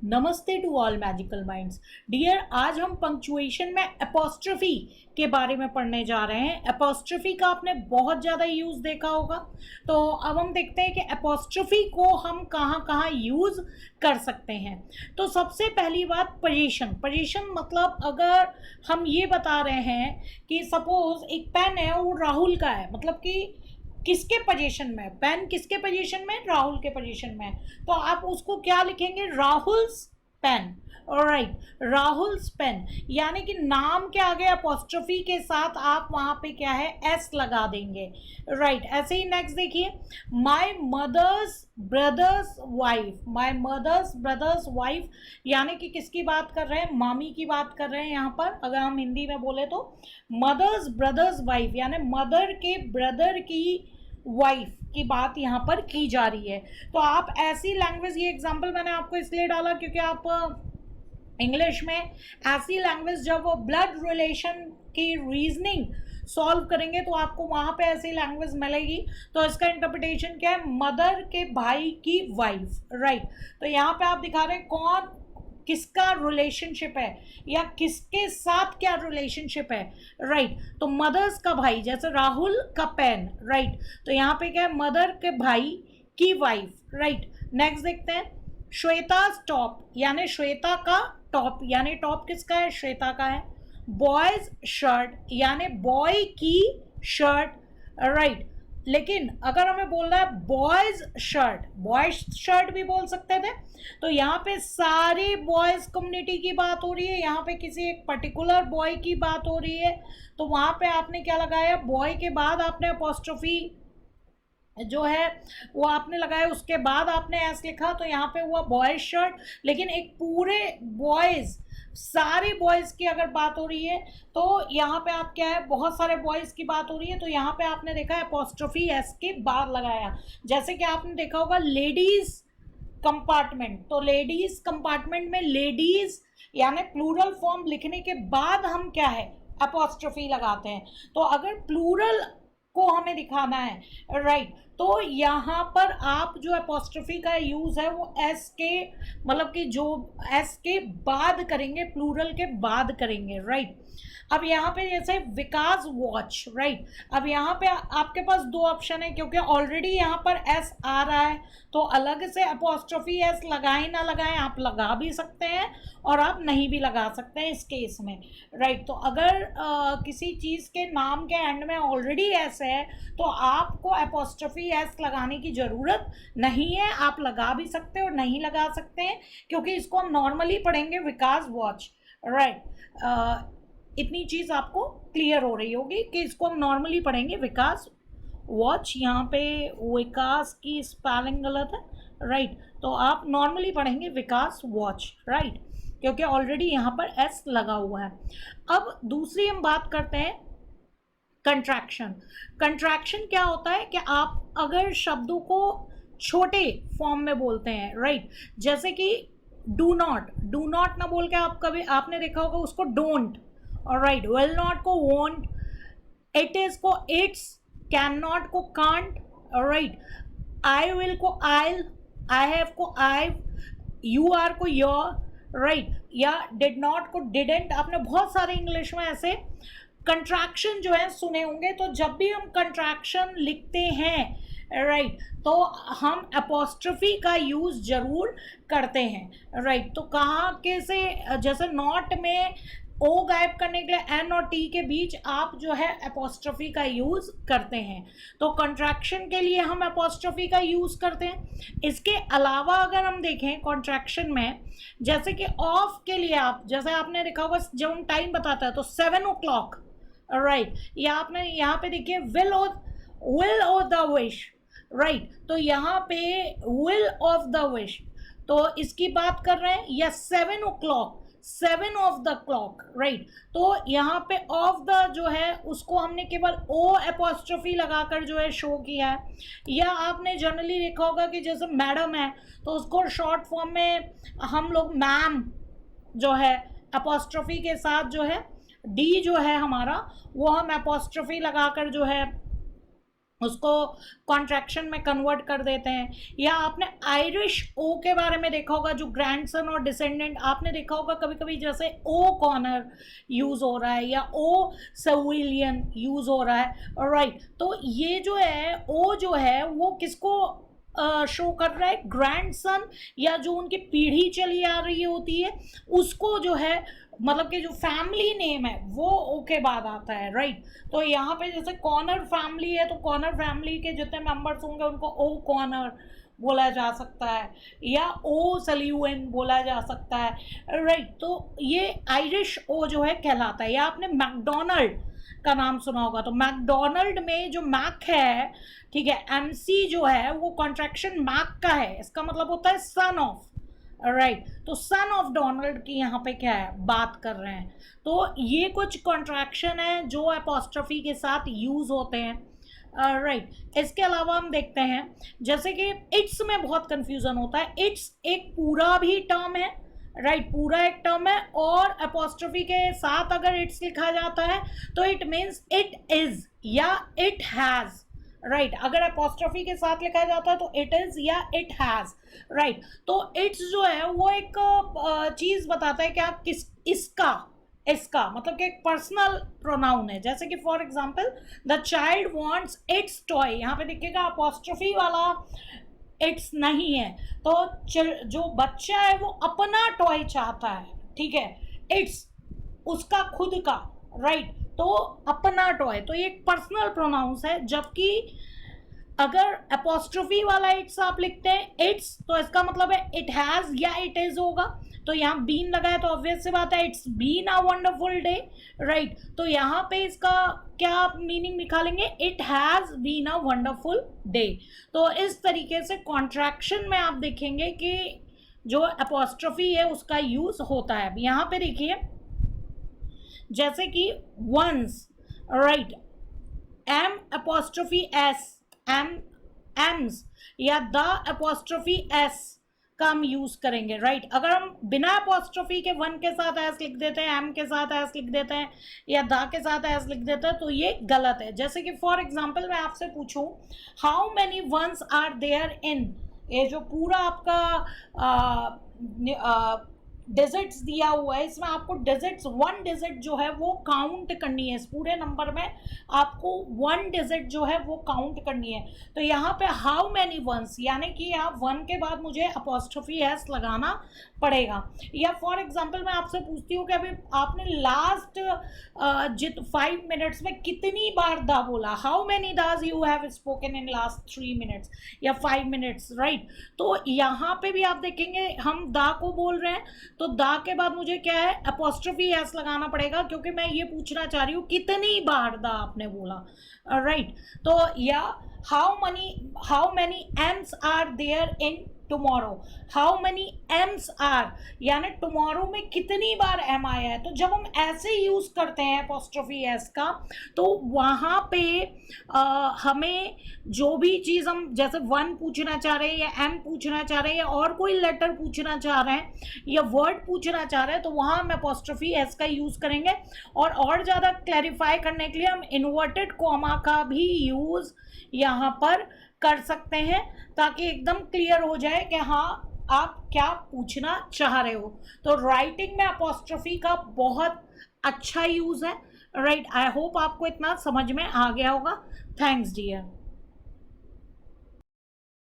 नमस्ते to all magical minds dear. आज हम पंक्चुएशन में एपोस्ट्रोफी के बारे में पढ़ने जा रहे हैं। एपोस्ट्रोफी का आपने बहुत ज़्यादा यूज़ देखा होगा, तो अब हम देखते हैं कि एपोस्ट्रोफी को हम कहाँ कहाँ यूज़ कर सकते हैं। तो सबसे पहली बात पोजीशन मतलब अगर हम ये बता रहे हैं कि सपोज एक पेन है वो राहुल का है, मतलब कि किसके पोजीशन में, पेन किसके पोजीशन में, राहुल के पोजीशन में, तो आप उसको क्या लिखेंगे, Rahul's pen. Alright, Rahul's pen, यानी कि नाम के आगे अपोस्ट्रोफी के साथ आप वहां पे क्या है एस लगा देंगे। राइट, ऐसे ही नेक्स्ट देखिए, my mother's brother's wife, my mother's brother's wife, यानी कि किसकी बात कर रहे हैं, मामी की बात कर रहे हैं। यहाँ पर अगर हम हिंदी में बोले तो मदर्स ब्रदर्स वाइफ, यानी मदर के ब्रदर की वाइफ की बात यहाँ पर की जा रही है। तो आप ऐसी लैंग्वेज, ये एग्जांपल मैंने आपको इसलिए डाला क्योंकि आप इंग्लिश में ऐसी लैंग्वेज जब ब्लड रिलेशन की रीजनिंग सॉल्व करेंगे तो आपको वहाँ पे ऐसी लैंग्वेज मिलेगी। तो इसका इंटरप्रिटेशन क्या है, मदर के भाई की वाइफ। राइट, तो यहाँ पे आप दिखा रहे हैं कौन किसका रिलेशनशिप है या किसके साथ क्या रिलेशनशिप है। राइट, तो मदर्स का भाई, जैसे राहुल का पेन। राइट, तो यहाँ पे क्या है, मदर के भाई की वाइफ। राइट, नेक्स्ट देखते हैं, श्वेता टॉप, यानी श्वेता का टॉप, यानी टॉप किसका है, श्वेता का है। बॉयज शर्ट, यानी बॉय की शर्ट। राइट, लेकिन अगर हमें बोलना है बॉयज शर्ट, बॉयज शर्ट भी बोल सकते थे। तो यहाँ पे सारे बॉयज कम्युनिटी की बात हो रही है, यहाँ पे किसी एक पर्टिकुलर बॉय की बात हो रही है, तो वहाँ पे आपने क्या लगाया, बॉय के बाद आपने अपोस्ट्रोफी जो है वो आपने लगाया, उसके बाद आपने एस लिखा, तो यहाँ पे हुआ बॉयज शर्ट। लेकिन एक पूरे बॉयज, सारे बॉयज़ की अगर बात हो रही है तो यहाँ पे आप क्या है, बहुत सारे बॉयज़ की बात हो रही है, तो यहाँ पे आपने देखा अपोस्ट्रोफी एस के बाद लगाया। जैसे कि आपने देखा होगा लेडीज़ कंपार्टमेंट, तो लेडीज़ कंपार्टमेंट में लेडीज़ यानी प्लूरल फॉर्म लिखने के बाद हम क्या है अपोस्ट्रोफी लगाते हैं। तो अगर प्लूरल को हमें दिखाना है, राइट, तो यहाँ पर आप जो अपोस्ट्रोफी का यूज़ है वो एस के, मतलब कि जो एस के बाद करेंगे, प्लूरल के बाद करेंगे। राइट, अब यहाँ पे जैसे विकास वॉच। राइट, अब यहाँ पे आपके पास दो ऑप्शन है, क्योंकि ऑलरेडी यहाँ पर एस आ रहा है, तो अलग से अपोस्ट्रोफी एस लगाएं ना लगाएं, आप लगा भी सकते हैं और आप नहीं भी लगा सकते हैं इस केस में। राइट, तो अगर किसी चीज़ के नाम के एंड में ऑलरेडी एस है तो आपको अपोस्ट्रोफी एस लगाने की ज़रूरत नहीं है, आप लगा भी सकते हैं और नहीं लगा सकते हैं, क्योंकि इसको हम नॉर्मली पढ़ेंगे विकास वॉच। राइट, इतनी चीज़ आपको क्लियर हो रही होगी कि इसको हम नॉर्मली पढ़ेंगे विकास वॉच। यहाँ पे विकास की स्पेलिंग गलत है। राइट, तो आप नॉर्मली पढ़ेंगे विकास वॉच। राइट, क्योंकि ऑलरेडी यहाँ पर एस लगा हुआ है। अब दूसरी हम बात करते हैं कंट्रैक्शन। कंट्रैक्शन क्या होता है कि आप अगर शब्दों को छोटे फॉर्म में बोलते हैं, राइट, जैसे कि डू नॉट ना बोल के आप कभी आपने देखा होगा उसको डोंट। ऑलराइट, विल नॉट को वोंट, इट इज को इट्स, कैन नॉट को कांट। ऑलराइट, आई विल को आइल, आई हैव को आई, यू आर को योर। राइट, या डिड नॉट को डिडेंट। आपने बहुत सारे इंग्लिश में ऐसे कंट्रैक्शन जो है सुने होंगे। तो जब भी हम कंट्रैक्शन लिखते हैं, राइट, तो हम अपोस्ट्रोफी का यूज़ जरूर करते हैं। राइट, तो कहाँ के से, जैसे नॉट में ओ गायब करने के लिए एन और टी के बीच आप जो है अपोस्ट्रोफी का यूज़ करते हैं, तो कंट्रैक्शन के लिए हम अपोस्ट्रोफी का यूज़ करते हैं। इसके अलावा अगर हम देखें कॉन्ट्रैक्शन में, जैसे कि ऑफ के लिए आप, जैसे आपने देखा होगा जब हम टाइम बताता है तो 7 o'clock। राइट, या आपने यहाँ पे देखिए will of the wish. Right, तो यहाँ पे विल ऑफ द विश, तो इसकी बात कर रहे हैं, या 7 o'clock, 7 of the clock. Right, तो यहाँ पे ऑफ द जो है उसको हमने केवल ओ एपोस्ट्रोफी लगाकर जो है शो किया है। या आपने जनरली देखा होगा कि जैसे मैडम है तो उसको शॉर्ट फॉर्म में हम लोग मैम जो है एपोस्ट्रोफी के साथ जो है डी जो है हमारा, वो हम एपोस्ट्रोफी लगाकर जो है उसको कॉन्ट्रैक्शन में कन्वर्ट कर देते हैं। या आपने आयरिश ओ के बारे में देखा होगा, जो ग्रैंडसन और डिसेंडेंट, आपने देखा होगा कभी कभी जैसे ओ कॉर्नर यूज हो रहा है या ओ सविलियन यूज हो रहा है, राइट। तो ये जो है ओ जो है वो किसको शो कर रहा है, ग्रैंडसन या जो उनकी पीढ़ी चली आ रही होती है उसको जो है, मतलब कि जो फैमिली नेम है वो ओ के बाद आता है, राइट। तो यहाँ पे जैसे कॉर्नर फैमिली है तो कॉर्नर फैमिली के जितने मेंबर्स होंगे उनको ओ कॉर्नर बोला जा सकता है या ओ सल्यूएन बोला जा सकता है, राइट। तो ये आयरिश ओ जो है कहलाता है। या आपने मैकडोनल्ड का नाम सुना होगा, तो मैकडोनल्ड में जो मैक है, ठीक है, एमसी जो है वो कॉन्ट्रैक्शन मैक का है, इसका मतलब होता है सन ऑफ, राइट। तो सन ऑफ डोनाल्ड की यहाँ पे क्या है बात कर रहे हैं। तो ये कुछ कॉन्ट्रैक्शन है जो अपॉस्ट्रोफी के साथ यूज होते हैं, राइट। इसके अलावा हम देखते हैं जैसे कि इट्स में बहुत कंफ्यूजन होता है। इट्स एक पूरा भी टर्म है, राइट, पूरा एक टर्म है, और अपॉस्ट्रोफी के साथ अगर इट्स लिखा जाता है तो इट मीन्स इट इज या इट हैज, राइट। अगर अपॉस्ट्रोफी के साथ लिखा जाता है तो इट इज या इट हैज, राइट। तो इट्स जो है वो एक चीज बताता है कि आप किस इसका मतलब कि एक पर्सनल प्रोनाउन है। जैसे कि for example the child wants it's toy, यहाँ पे देखिएगा अपॉस्ट्रोफी वाला इट्स नहीं है, तो जो बच्चा है वो अपना टॉय चाहता है, ठीक है, इट्स उसका खुद का, राइट। तो अपना टॉय, तो ये एक पर्सनल प्रोनाउंस है। जबकि अगर अपॉस्ट्रोफी वाला इट्स आप लिखते हैं इट्स, तो इसका मतलब है इट हैज या इट इज होगा। तो यहाँ बीन लगा है तो ऑब्वियस सी बात है it's been a wonderful day, right. तो यहाँ पे इसका क्या मीनिंग निकालेंगे, it has been a wonderful day. तो इस तरीके से कॉन्ट्रैक्शन में आप देखेंगे कि जो अपॉस्ट्रोफी है उसका यूज होता है। यहाँ पे देखिए जैसे कि once, right, M apostrophe S, M's या द अपॉस्ट्रोफी एस का हम यूज करेंगे, राइट। अगर हम बिना अपॉस्ट्रोफी के वन के साथ एस लिख देते हैं, एम के साथ एस लिख देते हैं या द के साथ एस लिख देते हैं तो ये गलत है। जैसे कि फॉर एग्जांपल मैं आपसे पूछूं how many ones are there in, ये जो पूरा आपका डिजिट्स दिया हुआ है इसमें आपको डिजिट्स, वन डिजिट जो है वो काउंट करनी है। इस पूरे नंबर में आपको वन डिजिट जो है वो काउंट करनी है। तो यहाँ पे हाउ मैनी वंस, यानी कि यहाँ वन के बाद मुझे अपॉस्ट्रोफी एस लगाना पड़ेगा। या फॉर एग्जांपल मैं आपसे पूछती हूँ कि अभी आपने लास्ट 5 मिनट्स में कितनी बार दा बोला, हाउ मैनी दाज you have spoken in last 3 minutes या 5 मिनट्स, राइट। तो यहाँ पे भी आप देखेंगे हम दा को बोल रहे हैं तो दा के बाद मुझे क्या है अपॉस्ट्रोफी एस लगाना पड़ेगा, क्योंकि मैं ये पूछना चाह रही हूँ कितनी बार दा आपने बोला, राइट। तो या how many M's are there in tomorrow, how many M's are, यानी टुमारो में कितनी बार एम आया है। तो जब हम ऐसे यूज करते हैं अपॉस्ट्रोफी एस का तो वहाँ पे हमें जो भी चीज़ हम जैसे वन पूछना चाह रहे हैं या एम पूछना चाह रहे हैं या और कोई लेटर पूछना चाह रहे हैं या वर्ड पूछना चाह रहे हैं तो वहाँ हम अपॉस्ट्रोफी एस का यूज़ करेंगे। और ज़्यादा क्लैरिफाई करने के लिए हम इन्वर्टेड कॉमा का भी यूज़ यहाँ पर कर सकते हैं ताकि एकदम क्लियर हो जाए कि हाँ आप क्या पूछना चाह रहे हो। तो राइटिंग में अपॉस्ट्रोफी का बहुत अच्छा यूज़ है, राइट। आई होप आपको इतना समझ में आ गया होगा। Thanks dear.